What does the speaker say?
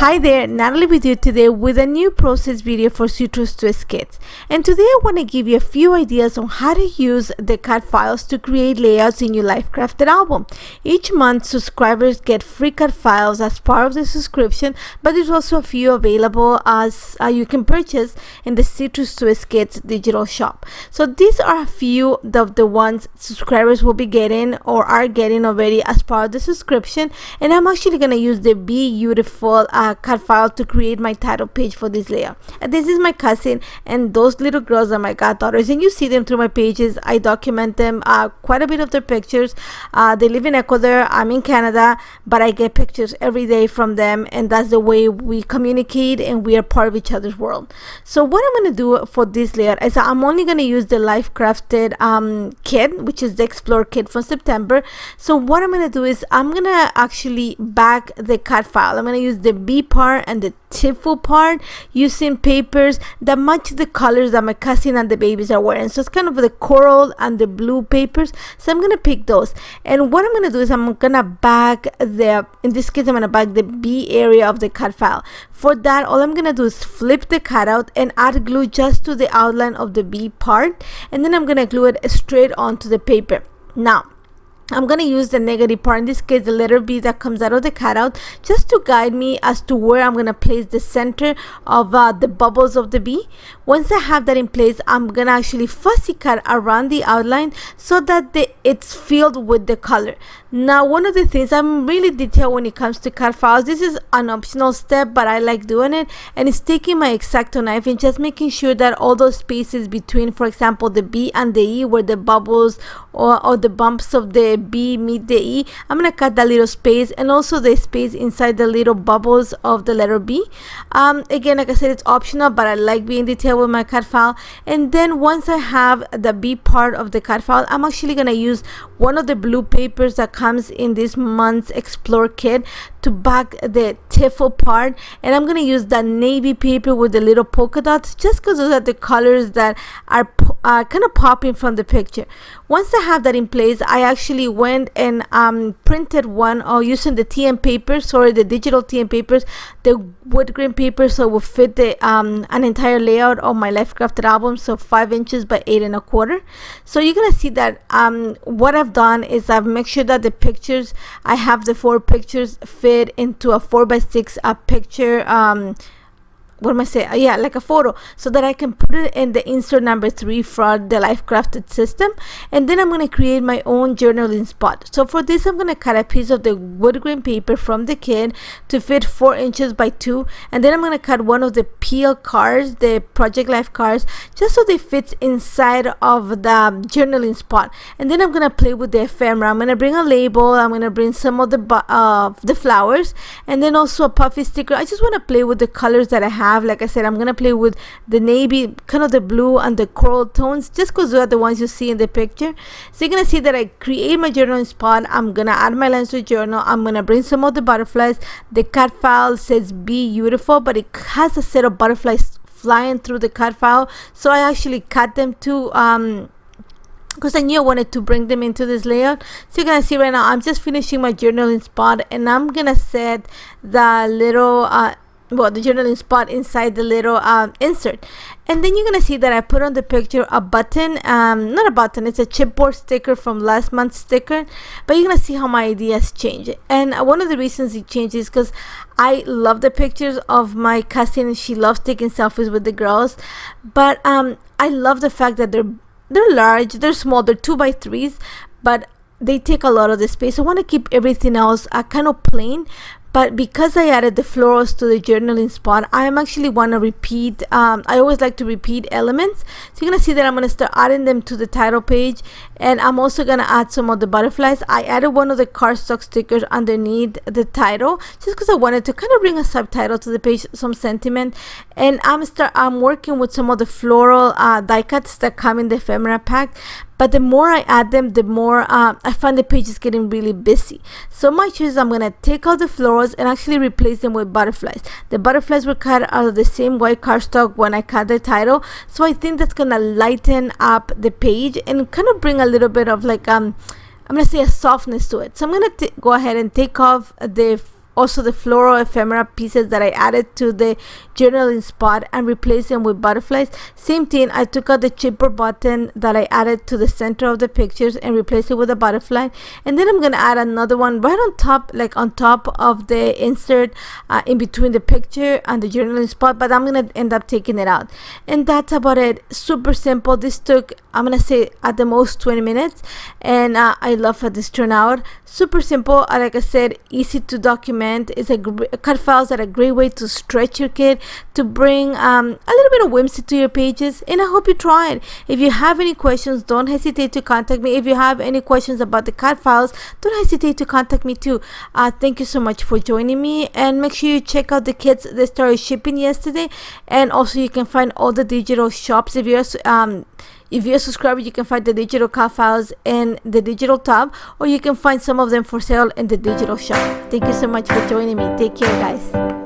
Hi there, Natalie with you today with a new process video for Citrus Twist Kits. And today I want to give you a few ideas on how to use the CAD files to create layouts in your Life Crafted album. Each month subscribers get free CAD files as part of the subscription, but there's also a few available as you can purchase in the Citrus Twist Kits digital shop. So these are a few of the ones subscribers will be getting or are getting already as part of the subscription, and I'm actually going to use the Be Beautiful CAD file to create my title page for this layout. And this is my cousin, and those little girls are my goddaughters, and you see them through my pages. I document them, quite a bit of their pictures. They live in Ecuador, I'm in Canada, but I get pictures every day from them, and that's the way we communicate and we are part of each other's world. So what I'm going to do for this layout is I'm only going to use the Life Crafted kit, which is the Explore kit from September. So what I'm going to do is I'm going to actually back the CAD file. I'm going to use the B part and the Tifo part using papers that match the colors that my cousin and the babies are wearing. So it's kind of the coral and the blue papers. So I'm going to pick those. And what I'm going to do is I'm going to back in this case, I'm going to back the B area of the CAD file. For that, all I'm going to do is flip the cutout and add glue just to the outline of the B part. And then I'm going to glue it straight onto the paper. Now, I'm going to use the negative part, in this case the letter B that comes out of the cutout, just to guide me as to where I'm going to place the center of the bubbles of the B. Once I have that in place, I'm going to actually fussy cut around the outline so that it's filled with the color. Now, one of the things, I'm really detailed when it comes to CAD files. This is an optional step, but I like doing it, and it's taking my X-Acto knife and just making sure that all those spaces between, for example, the B and the E, where the bubbles or the bumps of the B meet the E, I'm going to cut that little space, and also the space inside the little bubbles of the letter B. Again, like I said, it's optional, but I like being detailed with my CAD file. And then once I have the B part of the CAD file, I'm actually going to use one of the blue papers that comes in this month's Explore kit to back the Tifo part, and I'm going to use that navy paper with the little polka dots just because those are the colors that are kind of popping from the picture. Once I have that in place, I actually went and printed one using the TM papers, sorry, the digital TM papers, the wood grain paper, so it will fit the an entire layout of my Life Crafted album, so 5 inches by 8 1/4. So you're gonna see that what I've done is I've made sure that the pictures, I have the 4 pictures fit into a 4x6 picture, what am I saying? Yeah, like a photo, so that I can put it in the insert number 3 for the Life Crafted system. And then I'm going to create my own journaling spot. So for this, I'm going to cut a piece of the wood grain paper from the kit to fit 4 inches by 2, and then I'm going to cut one of the PL cards, the Project Life cards, just so they fit inside of the journaling spot. And then I'm going to play with the ephemera. I'm going to bring a label, I'm going to bring some of the flowers, and then also a puffy sticker. I just want to play with the colors that I have. Like I said, I'm gonna play with the navy, kind of the blue and the coral tones, just because those are the ones you see in the picture. So you're gonna see that I create my journaling spot. I'm gonna add my lines to the journal. I'm gonna bring some of the butterflies. The CAD file says Be Beautiful, but it has a set of butterflies flying through the CAD file, so I actually cut them to because I knew I wanted to bring them into this layout. So you're gonna see right now I'm just finishing my journaling spot, and I'm gonna set the little the journaling spot inside the little insert. And then you're gonna see that I put on the picture a button, not a button, it's a chipboard sticker from last month's sticker, but you're gonna see how my ideas change. And one of the reasons it changes is because I love the pictures of my cousin. She loves taking selfies with the girls, but I love the fact that they're large, they're small, they're 2x3s, but they take a lot of the space. I want to keep everything else kind of plain, but because I added the florals to the journaling spot, I am actually want to repeat, I always like to repeat elements. So you're going to see that I'm going to start adding them to the title page, and I'm also going to add some of the butterflies. I added one of the cardstock stickers underneath the title just because I wanted to kind of bring a subtitle to the page, some sentiment. And I'm working with some of the floral die cuts that come in the ephemera pack. But the more I add them, the more I find the page is getting really busy. So my choice, I'm going to take out the florals and actually replace them with butterflies. The butterflies were cut out of the same white cardstock when I cut the title. So I think that's going to lighten up the page and kind of bring a little bit of like, I'm going to say a softness to it. So I'm going to go ahead and take off the also the floral ephemera pieces that I added to the journaling spot and replaced them with butterflies. Same thing, I took out the chipper button that I added to the center of the pictures and replaced it with a butterfly. And then I'm going to add another one right on top, like on top of the insert, in between the picture and the journaling spot, but I'm going to end up taking it out. And that's about it. Super simple. This took, I'm going to say, at the most 20 minutes, and I love how this turned out. Super simple, like I said, easy to document. It's cut files are a great way to stretch your kit, to bring a little bit of whimsy to your pages, and I hope you try it. If you have any questions, don't hesitate to contact me. If you have any questions about the cut files, don't hesitate to contact me too. Thank you so much for joining me, and make sure you check out the kits that started shipping yesterday, and also you can find all the digital shops. If you're a subscriber, you can find the digital cut files in the digital tab, or you can find some of them for sale in the digital shop. Thank you so much for joining me. Take care, guys.